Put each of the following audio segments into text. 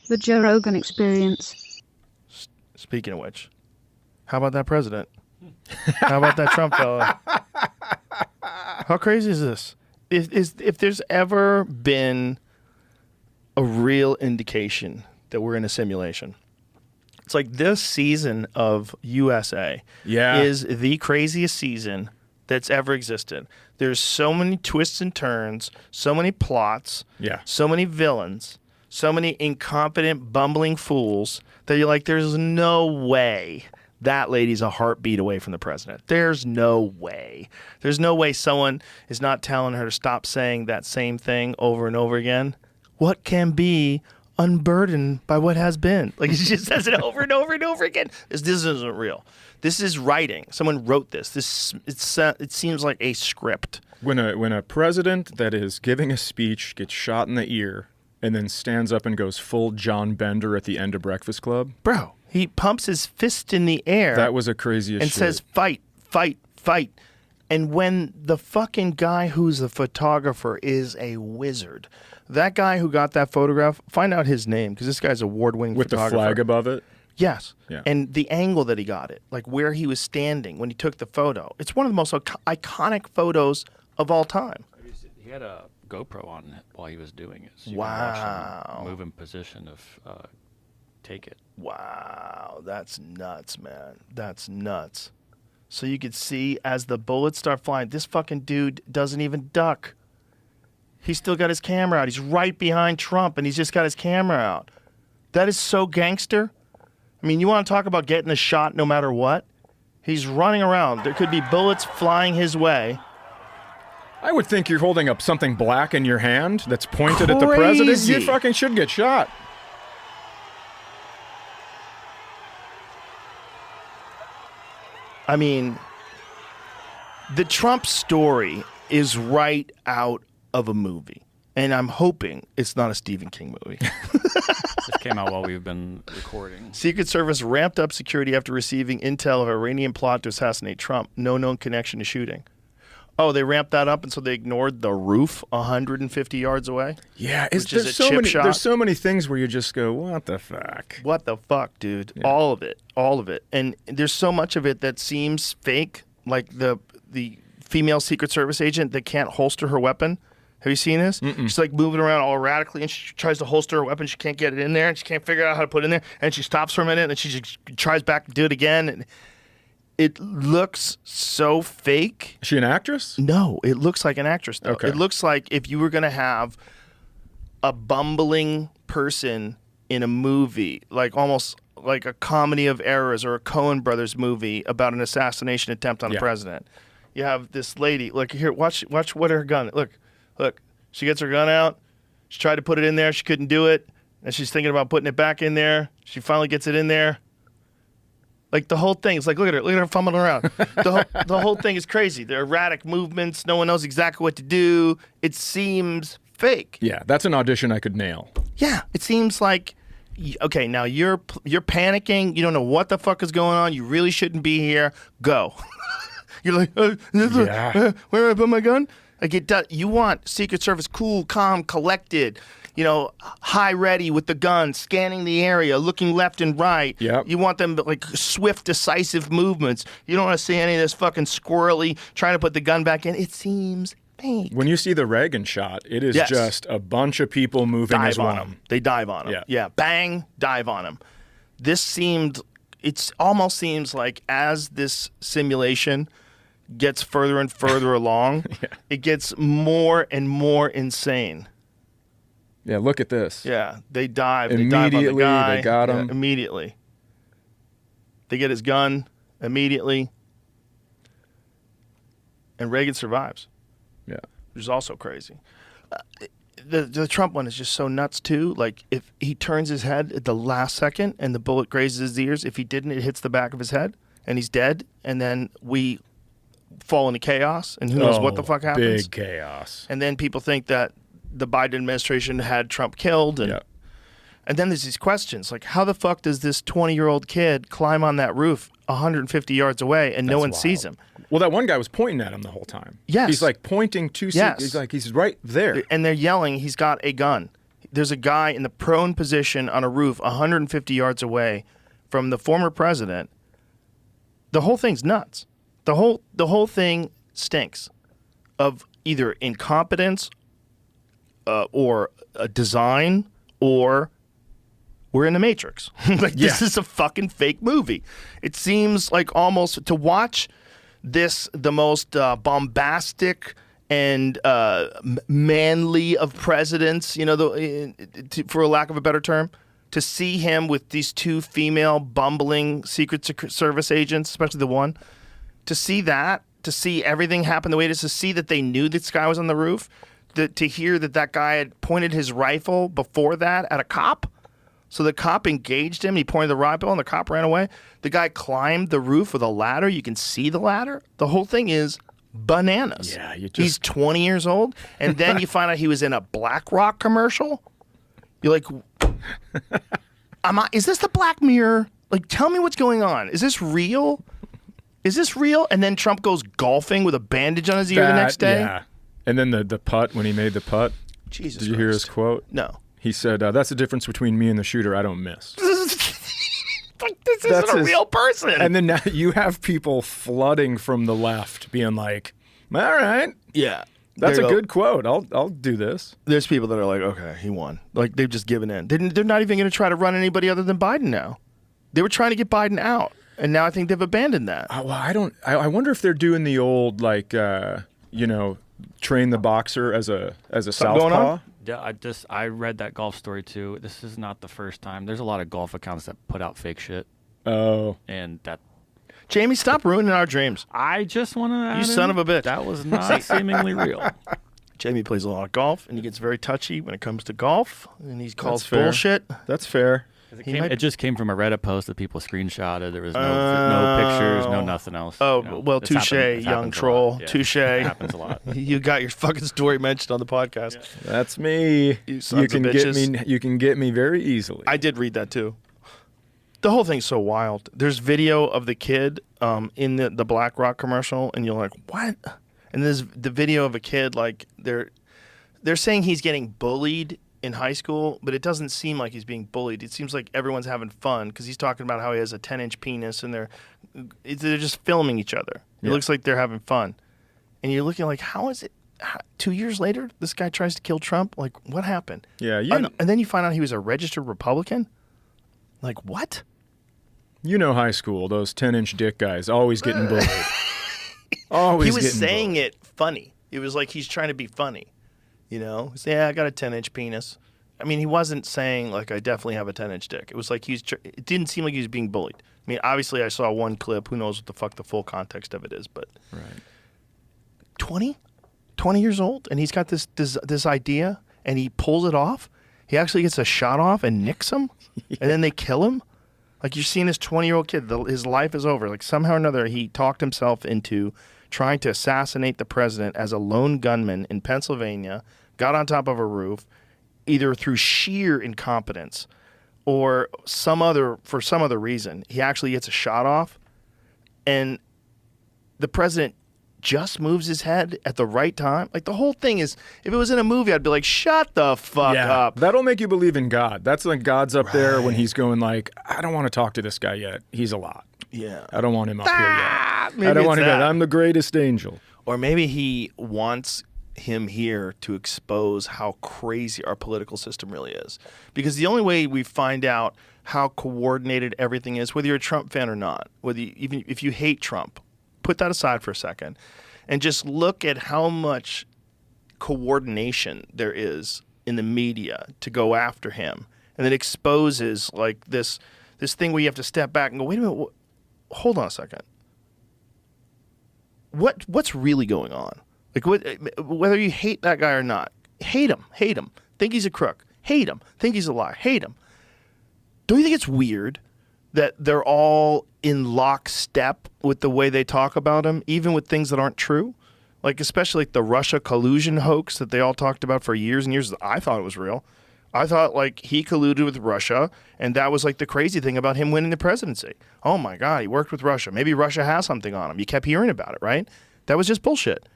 The Joe Rogan Experience. Speaking of which, how about that president? How about that Trump fella? How crazy is this? If there's ever been a real indication that we're in a simulation, it's like this season of USA is the craziest season that's ever existed. There's so many twists and turns, so many plots, so many villains, so many incompetent, bumbling fools that you're like, there's no way that lady's a heartbeat away from the president. There's no way. There's no way someone is not telling her to stop saying that same thing over and over again. What can be unburdened by what has been? Like, she just says it over and over and over again. This isn't real. This is writing. Someone wrote this. It seems like a script. When a president that is giving a speech gets shot in the ear and then stands up and goes full John Bender at the end of Breakfast Club. Bro, he pumps his fist in the air. That was a crazy and shit. Says, fight, fight, fight. And when the fucking guy who's the photographer is a wizard, that guy who got that photograph, find out his name, because this guy's award-winning photographer. With the flag above it? Yes. Yeah. And the angle that he got it, like where he was standing when he took the photo. It's one of the most iconic photos of all time. He had a GoPro on it while he was doing it. So you Wow. can watch him move in position of take it. Wow. That's nuts, man. That's nuts. So you could see as the bullets start flying, this fucking dude doesn't even duck. He's still got his camera out. He's right behind Trump, and he's just got his camera out. That is so gangster. I mean, you want to talk about getting a shot no matter what? He's running around. There could be bullets flying his way. I would think you're holding up something black in your hand that's pointed at the president. You fucking should get shot. I mean, the Trump story is right out of a movie. And I'm hoping it's not a Stephen King movie. This came out while we've been recording. Secret Service ramped up security after receiving intel of Iranian plot to assassinate Trump. No known connection to shooting. Oh, they ramped that up, and so they ignored the roof 150 yards away? Yeah, there's so many things where you just go, what the fuck? What the fuck, dude? Yeah. All of it. And there's so much of it that seems fake, like the female Secret Service agent that can't holster her weapon. Have you seen this? Mm-mm. She's like moving around all erratically, and she tries to holster her weapon. She can't get it in there, and she can't figure out how to put it in there. And she stops for a minute, and then she just tries back to do it again. And it looks so fake. Is she an actress? No, it looks like an actress, though. Okay. It looks like if you were going to have a bumbling person in a movie, like almost like a comedy of errors or a Coen Brothers movie about an assassination attempt on a president. You have this lady. Look here. Watch what her gun. Look. She gets her gun out. She tried to put it in there. She couldn't do it, and she's thinking about putting it back in there. She finally gets it in there. Like the whole thing. It's like, look at her fumbling around. The whole thing is crazy. They're erratic movements. No one knows exactly what to do. It seems fake. Yeah, that's an audition I could nail. Yeah, it seems like, okay, now you're panicking. You don't know what the fuck is going on. You really shouldn't be here. Go. You're like, where do I put my gun? Like you want Secret Service cool, calm, collected, high ready with the gun, scanning the area, looking left and right. Yep. You want them like swift, decisive movements. You don't want to see any of this fucking squirrely trying to put the gun back in. It seems fake. When you see the Reagan shot, it is just a bunch of people moving as one. Him. They dive on him. Yeah. Bang, dive on him. It almost seems like as this simulation gets further and further along, it gets more and more insane. Yeah, look at this. Yeah, they dive. Immediately, they dive on the guy. they got him. Immediately. They get his gun immediately. And Reagan survives. Yeah. Which is also crazy. The Trump one is just so nuts, too. Like, if he turns his head at the last second and the bullet grazes his ears, if he didn't, it hits the back of his head and he's dead. And then we fall into chaos, and who knows what the fuck happens. Big chaos. And then people think that the Biden administration had Trump killed. And then there's these questions, like how the fuck does this 20-year-old kid climb on that roof 150 yards away and no one sees him? Well, that one guy was pointing at him the whole time. Yes. He's like pointing to he's right there. And they're yelling, he's got a gun. there's a guy in the prone position on a roof 150 yards away from the former president. The whole thing's nuts. The whole thing stinks of either incompetence or a design, or we're in the Matrix. This is a fucking fake movie. It seems like almost to watch this, the most bombastic and manly of presidents, for a lack of a better term, to see him with these two female bumbling Secret Service agents, especially the one, to see that, to see everything happen the way it is, to see that they knew this guy was on the roof, to hear that guy had pointed his rifle before that at a cop. So the cop engaged him. He pointed the rifle and the cop ran away. The guy climbed the roof with a ladder. You can see the ladder. The whole thing is bananas. Yeah, He's 20 years old. And then you find out he was in a BlackRock commercial. You're like, is this the Black Mirror? Like, tell me what's going on. Is this real? Is this real? And then Trump goes golfing with a bandage on his ear the next day. Yeah. And then the putt, when he made the putt. Jesus Did you hear his quote? No. He said, that's the difference between me and the shooter. I don't miss. This isn't a real person. And then now you have people flooding from the left being like, all right. Yeah. That's a good quote. I'll do this. There's people that are like, okay, he won. Like, they've just given in. They're not even going to try to run anybody other than Biden now. They were trying to get Biden out, and now I think they've abandoned that. Well, I wonder if they're doing the old, like, train the boxer as a southpaw. Yeah, I read that golf story too. This is not the first time. There's a lot of golf accounts that put out fake shit. Oh. And that. Jamie, stop ruining our dreams. I just want to. You son of a bitch. That was not seemingly real. Jamie plays a lot of golf, and he gets very touchy when it comes to golf, and he calls That's fair. bullshit. That's fair. It just came from a Reddit post that people screenshotted. There was no pictures, no nothing else. Oh, well, touche, young troll. Yeah, touche. It happens a lot. You got your fucking story mentioned on the podcast. Yeah. That's me. You sons can of bitches. get me. You can get me very easily. I did read that too. The whole thing's so wild. There's video of the kid in the BlackRock commercial, and you're like, what? And there's the video of a kid, like, they're saying he's getting bullied in high school, but it doesn't seem like he's being bullied. It seems like everyone's having fun because he's talking about how he has a 10-inch penis, and they're just filming each other. It looks like they're having fun. And you're looking like, how is it 2 years later, this guy tries to kill Trump? Like, what happened? Yeah. And then you find out he was a registered Republican? Like, what? You know, high school, those 10-inch dick guys always getting bullied. Always. He was getting saying bullied. it funny. It was like he's trying to be funny. You know? He's, yeah, I got a 10-inch penis. I mean, he wasn't saying, like, I definitely have a 10-inch dick. It was like it didn't seem like he was being bullied. I mean, obviously, I saw one clip. Who knows what the fuck the full context of it is, but... Right. 20 years old, and he's got this idea, and he pulls it off. He actually gets a shot off and nicks him, and then they kill him. Like, you're seeing this 20-year-old kid, his life is over. Like, somehow or another, he talked himself into trying to assassinate the president as a lone gunman in Pennsylvania, got on top of a roof, either through sheer incompetence or for some other reason. He actually gets a shot off, and the president just moves his head at the right time. Like, the whole thing is, if it was in a movie, I'd be like, shut the fuck up. That'll make you believe in God. That's like God's up there when he's going like, I don't want to talk to this guy yet. He's a lot. Yeah. I don't want him up here yet. Maybe I don't want him that. yet. I'm the greatest angel. Or maybe he wants him here to expose how crazy our political system really is. Because the only way we find out how coordinated everything is, whether you're a Trump fan or not, even if you hate Trump, put that aside for a second and just look at how much coordination there is in the media to go after him. And it exposes like this thing where you have to step back and go, wait a minute, hold on a second. What's really going on? Like, whether you hate that guy or not, hate him, think he's a crook, hate him, think he's a liar, hate him. Don't you think it's weird that they're all in lockstep with the way they talk about him, even with things that aren't true? Like, especially like the Russia collusion hoax that they all talked about for years and years. I thought it was real. I thought, like, he colluded with Russia, and that was, like, the crazy thing about him winning the presidency. Oh, my God, he worked with Russia. Maybe Russia has something on him. You kept hearing about it, right? That was just bullshit.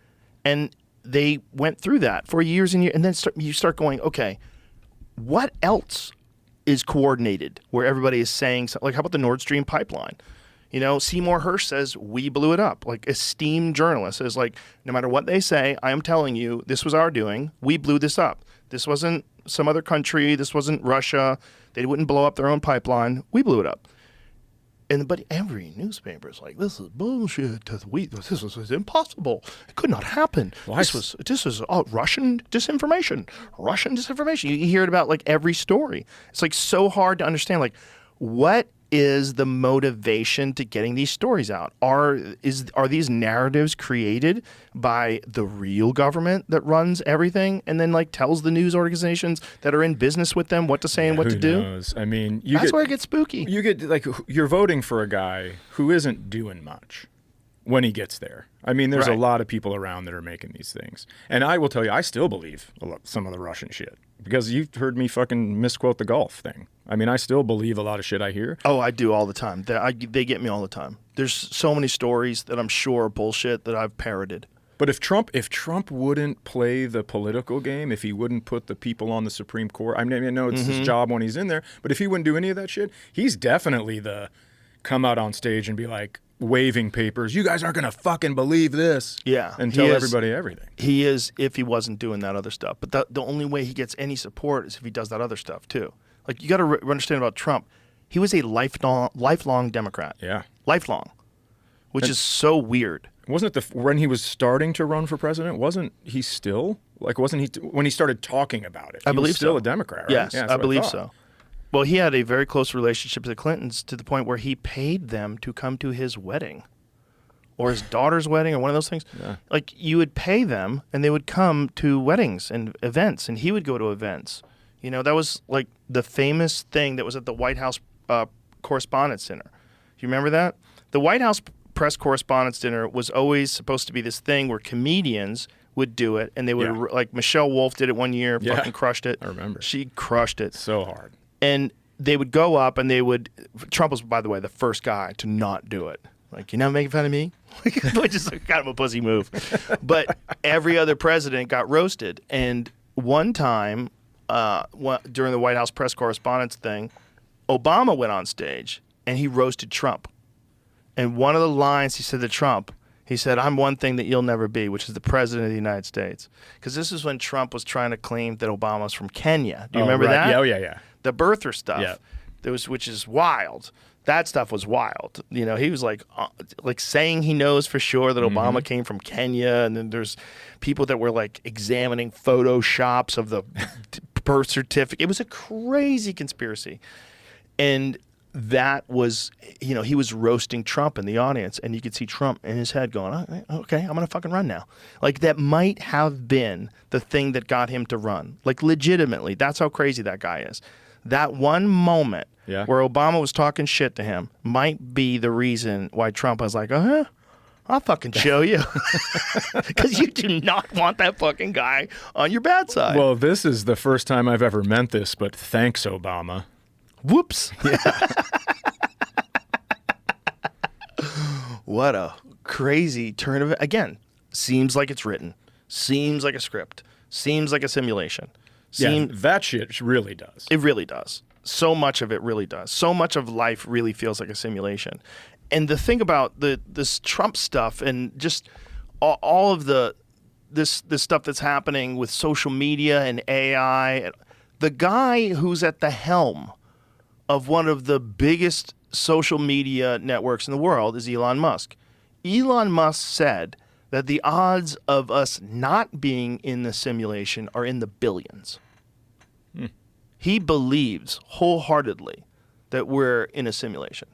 And they went through that for years and years, and then you start going, okay, what else is coordinated where everybody is saying something? Like, how about the Nord Stream pipeline? You know, Seymour Hersh says, we blew it up. Like, esteemed journalist is like, no matter what they say, I am telling you, this was our doing. We blew this up. This wasn't some other country. This wasn't Russia. They wouldn't blow up their own pipeline. We blew it up. But every newspaper is like, this is bullshit. This was impossible. It could not happen. This was Russian disinformation. Russian disinformation. You hear it about like every story. It's like so hard to understand. Like, what is the motivation to getting these stories out? Are these narratives created by the real government that runs everything and then like tells the news organizations that are in business with them what to say and what to do? Who knows? I mean, that's where it gets spooky. You get like you're voting for a guy who isn't doing much when he gets there. I mean, there's a lot of people around that are making these things. And I will tell you, I still believe some of the Russian shit. Because you've heard me fucking misquote the golf thing. I mean, I still believe a lot of shit I hear. Oh, I do all the time. They get me all the time. There's so many stories that I'm sure are bullshit that I've parroted. But if Trump wouldn't play the political game, if he wouldn't put the people on the Supreme Court, I mean, I know it's his job when he's in there, but if he wouldn't do any of that shit, he's definitely the come out on stage and be like, waving papers, you guys aren't going to fucking believe this. Yeah. And tell everybody everything. He is if he wasn't doing that other stuff. But the only way he gets any support is if he does that other stuff too. Like, you got to understand about Trump. He was a lifelong Democrat. Yeah. Lifelong. Which is so weird. Wasn't it when he was starting to run for president, wasn't he still? Like, wasn't he, when he started talking about it? I believe was still so. a Democrat, right? Yes, yeah, I believe so. Well, he had a very close relationship with the Clintons to the point where he paid them to come to his wedding or his daughter's wedding or one of those things. Yeah. Like, you would pay them and they would come to weddings and events and he would go to events. You know, that was like the famous thing that was at the White House Correspondents' Dinner. You remember that? The White House Press Correspondents' Dinner was always supposed to be this thing where comedians would do it and they would, like Michelle Wolf did it one year, fucking crushed it. I remember. She crushed it. So hard. And they would go up and they would, Trump was, by the way, the first guy to not do it. Like, you're not making fun of me? Which is kind of a pussy move. But every other president got roasted. And one time, during the White House press correspondence thing, Obama went on stage and he roasted Trump. And one of the lines he said to Trump, he said, I'm one thing that you'll never be, which is the president of the United States. Because this is when Trump was trying to claim that Obama was from Kenya. Do you remember that? Yeah, yeah. The birther stuff, which is wild. That stuff was wild. You know, he was like saying he knows for sure that Obama came from Kenya, and then there's people that were like examining photoshops of the birth certificate. It was a crazy conspiracy, and that was, you know, he was roasting Trump in the audience, and you could see Trump in his head going, oh, okay, I'm gonna fucking run now. Like, that might have been the thing that got him to run. Like, legitimately, that's how crazy that guy is. That one moment where Obama was talking shit to him might be the reason why Trump was like, I'll fucking show you. Because you do not want that fucking guy on your bad side. Well, this is the first time I've ever meant this, but thanks, Obama. Whoops. Yeah. What a crazy turn of it. Again, seems like it's written. Seems like a script. Seems like a simulation. That shit really does. It really does. So much of it really does. So much of life really feels like a simulation. And the thing about this Trump stuff and just all of this stuff that's happening with social media and AI, the guy who's at the helm of one of the biggest social media networks in the world is Elon Musk. Elon Musk said that the odds of us not being in the simulation are in the billions. He believes wholeheartedly that we're in a simulation.